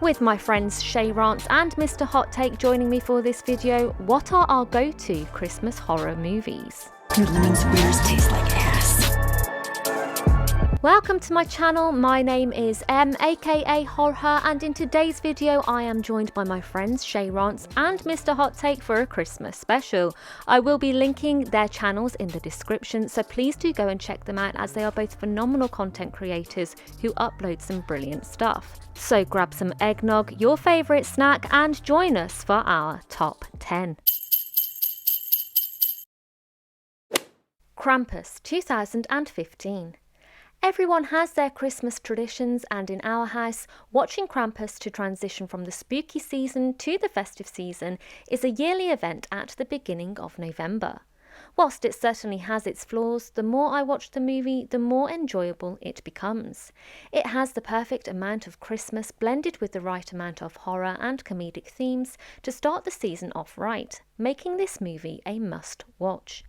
With my friends Shay Rance and Mr. Hot Take joining me for this video, what are our go-to Christmas horror movies? Your lemon squares taste like ass. Welcome to my channel, my name is Em, aka Horror, and in today's video I am joined by my friends Shay Rance and Mr. Hot Take for a Christmas special. I will be linking their channels in the description, so please do go and check them out as they are both phenomenal content creators who upload some brilliant stuff. So grab some eggnog, your favourite snack, and join us for our top 10. Krampus 2015. Everyone has their Christmas traditions, and in our house, watching Krampus to transition from the spooky season to the festive season is a yearly event at the beginning of November. Whilst it certainly has its flaws, the more I watch the movie, the more enjoyable it becomes. It has the perfect amount of Christmas blended with the right amount of horror and comedic themes to start the season off right, making this movie a must-watch.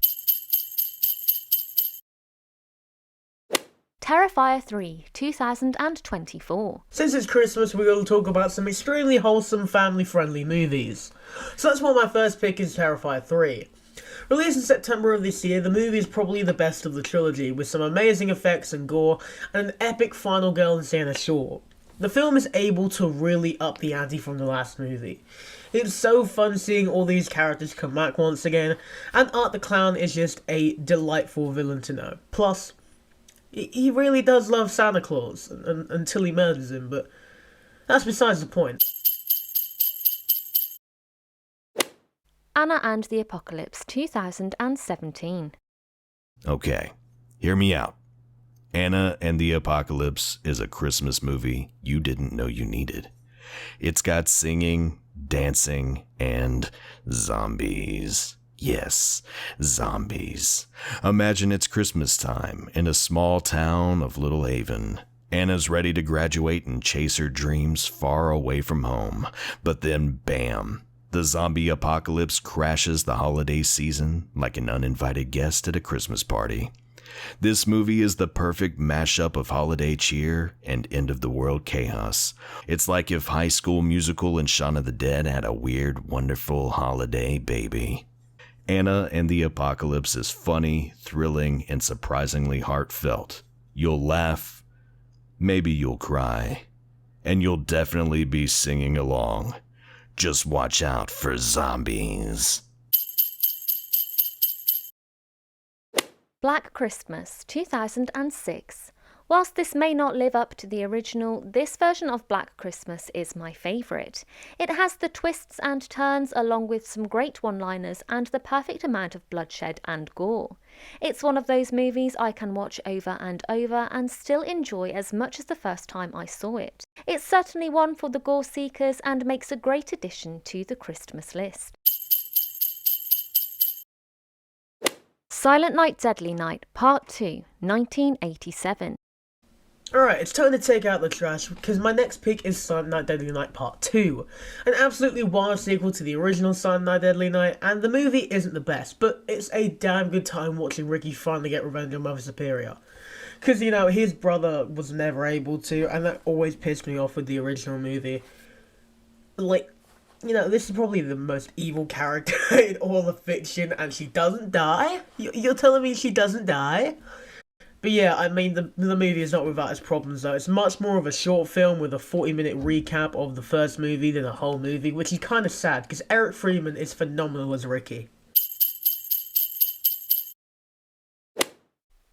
Terrifier 3, 2024. Since it's Christmas, we're going to talk about some extremely wholesome, family-friendly movies. So that's why my first pick is Terrifier 3. Released in September of this year, the movie is probably the best of the trilogy, with some amazing effects and gore, and an epic final girl in Santa short. The film is able to really up the ante from the last movie. It's so fun seeing all these characters come back once again, and Art the Clown is just a delightful villain to know. Plus, he really does love Santa Claus, until he murders him, but that's besides the point. Anna and the Apocalypse 2017. Okay, hear me out. Anna and the Apocalypse is a Christmas movie you didn't know you needed. It's got singing, dancing, and zombies. Yes, zombies. Imagine it's Christmas time in a small town of Little Haven. Anna's ready to graduate and chase her dreams far away from home. But then, bam, the zombie apocalypse crashes the holiday season like an uninvited guest at a Christmas party. This movie is the perfect mashup of holiday cheer and end-of-the-world chaos. It's like if High School Musical and Shaun of the Dead had a weird, wonderful holiday baby. Anna and the Apocalypse is funny, thrilling, and surprisingly heartfelt. You'll laugh, maybe you'll cry, and you'll definitely be singing along. Just watch out for zombies. Black Christmas 2006. Whilst this may not live up to the original, this version of Black Christmas is my favourite. It has the twists and turns along with some great one-liners and the perfect amount of bloodshed and gore. It's one of those movies I can watch over and over and still enjoy as much as the first time I saw it. It's certainly one for the gore seekers and makes a great addition to the Christmas list. Silent Night Deadly Night Part 2, 1987. Alright, it's time to take out the trash, because my next pick is Silent Night Deadly Night Part 2. An absolutely wild sequel to the original Silent Night Deadly Night, and the movie isn't the best, but it's a damn good time watching Ricky finally get revenge on Mother Superior. Because, you know, his brother was never able to, and that always pissed me off with the original movie. Like, you know, this is probably the most evil character in all of fiction, and she doesn't die? You're telling me she doesn't die? But yeah, I mean, the movie is not without its problems though. It's much more of a short film with a 40-minute recap of the first movie than a whole movie, which is kind of sad, because Eric Freeman is phenomenal as Ricky.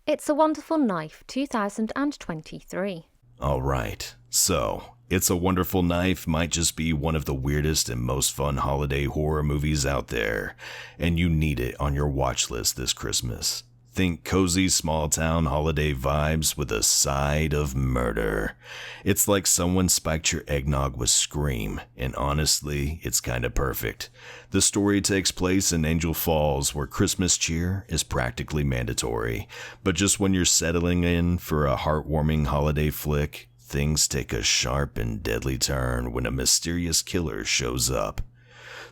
It's a Wonderful Knife 2023. Alright, so It's a Wonderful Knife might just be one of the weirdest and most fun holiday horror movies out there, and you need it on your watch list this Christmas. Think cozy small town holiday vibes with a side of murder. It's like someone spiked your eggnog with Scream, and honestly, it's kinda perfect. The story takes place in Angel Falls, where Christmas cheer is practically mandatory. But just when you're settling in for a heartwarming holiday flick, things take a sharp and deadly turn when a mysterious killer shows up.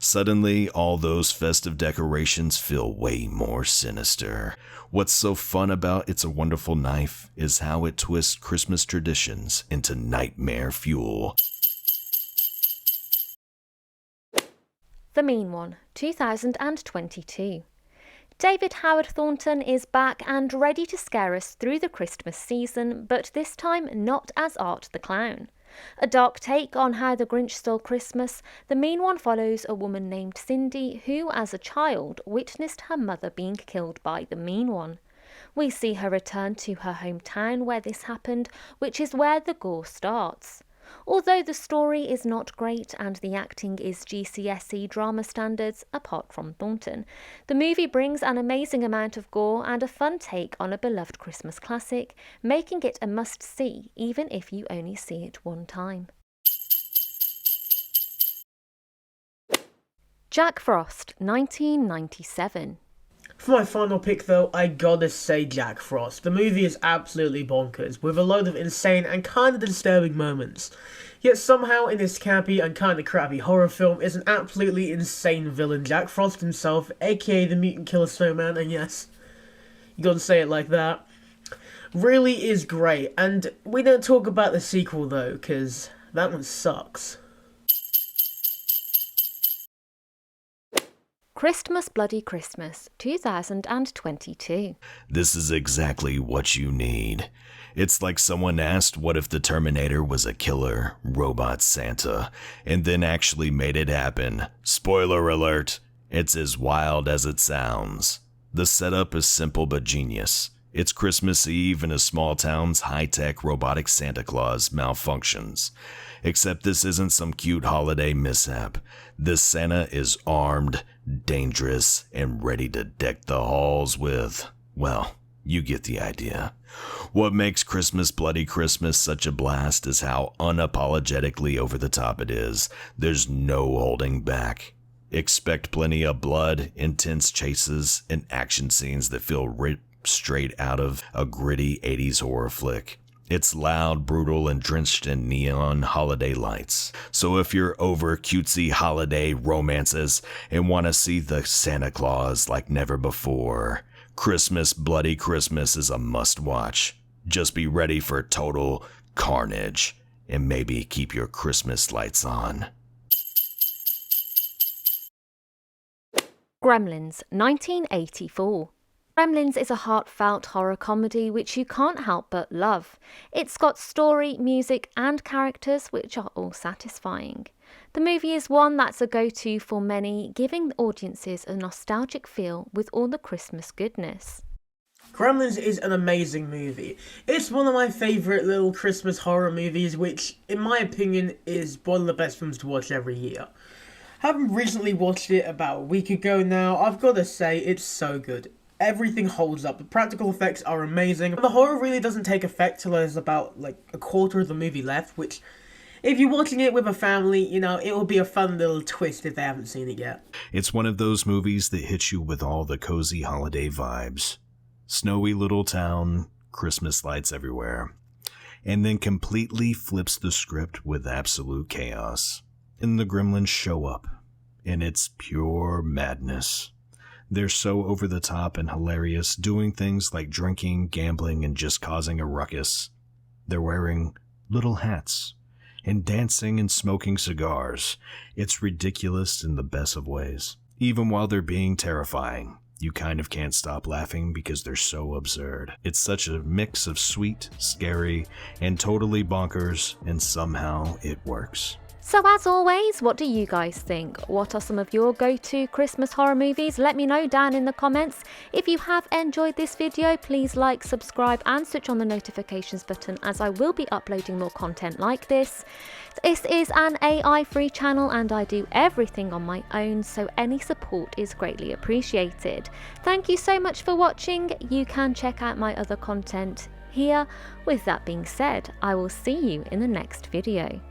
Suddenly, all those festive decorations feel way more sinister. What's so fun about It's a Wonderful Knife is how it twists Christmas traditions into nightmare fuel. The Mean One, 2022. David Howard Thornton is back and ready to scare us through the Christmas season, but this time not as Art the Clown. A dark take on how the Grinch stole Christmas, The Mean One follows a woman named Cindy who, as a child, witnessed her mother being killed by the Mean One. We see her return to her hometown where this happened, which is where the gore starts. Although the story is not great and the acting is GCSE drama standards, apart from Thornton, the movie brings an amazing amount of gore and a fun take on a beloved Christmas classic, making it a must-see even if you only see it one time. Jack Frost, 1997. For my final pick though, I gotta say Jack Frost. The movie is absolutely bonkers, with a load of insane and kinda disturbing moments. Yet somehow in this campy and kinda crappy horror film is an absolutely insane villain, Jack Frost himself, aka the Mutant Killer Snowman, and yes, you gotta say it like that. Really is great, and we don't talk about the sequel though, cause that one sucks. Christmas Bloody Christmas, 2022. This is exactly what you need. It's like someone asked what if the Terminator was a killer robot Santa, and then actually made it happen. Spoiler alert, it's as wild as it sounds. The setup is simple but genius. It's Christmas Eve and a small town's high-tech robotic Santa Claus malfunctions. Except this isn't some cute holiday mishap. This Santa is armed, dangerous, and ready to deck the halls with, well, you get the idea. What makes Christmas Bloody Christmas such a blast is how unapologetically over the top it is. There's no holding back. Expect plenty of blood, intense chases, and action scenes that feel ripped straight out of a gritty 80s horror flick. It's loud, brutal, and drenched in neon holiday lights. So if you're over cutesy holiday romances and want to see the Santa Claus like never before, Christmas Bloody Christmas is a must-watch. Just be ready for total carnage, and maybe keep your Christmas lights on. Gremlins, 1984. Gremlins is a heartfelt horror comedy which you can't help but love. It's got story, music and characters which are all satisfying. The movie is one that's a go-to for many, giving audiences a nostalgic feel with all the Christmas goodness. Gremlins is an amazing movie. It's one of my favourite little Christmas horror movies, which, in my opinion, is one of the best films to watch every year. Having recently watched it about a week ago now, I've got to say it's so good. Everything holds up, the practical effects are amazing, and the horror really doesn't take effect till there's about, a quarter of the movie left, which, if you're watching it with a family, it will be a fun little twist if they haven't seen it yet. It's one of those movies that hits you with all the cozy holiday vibes. Snowy little town, Christmas lights everywhere, and then completely flips the script with absolute chaos. And the Gremlins show up, and it's pure madness. They're so over the top and hilarious, doing things like drinking, gambling, and just causing a ruckus. They're wearing little hats and dancing and smoking cigars. It's ridiculous in the best of ways. Even while they're being terrifying, you kind of can't stop laughing because they're so absurd. It's such a mix of sweet, scary, and totally bonkers, and somehow it works. So as always, what do you guys think? What are some of your go-to Christmas horror movies? Let me know down in the comments. If you have enjoyed this video, please like, subscribe and switch on the notifications button as I will be uploading more content like this. This is an AI-free channel and I do everything on my own, so any support is greatly appreciated. Thank you so much for watching. You can check out my other content here. With that being said, I will see you in the next video.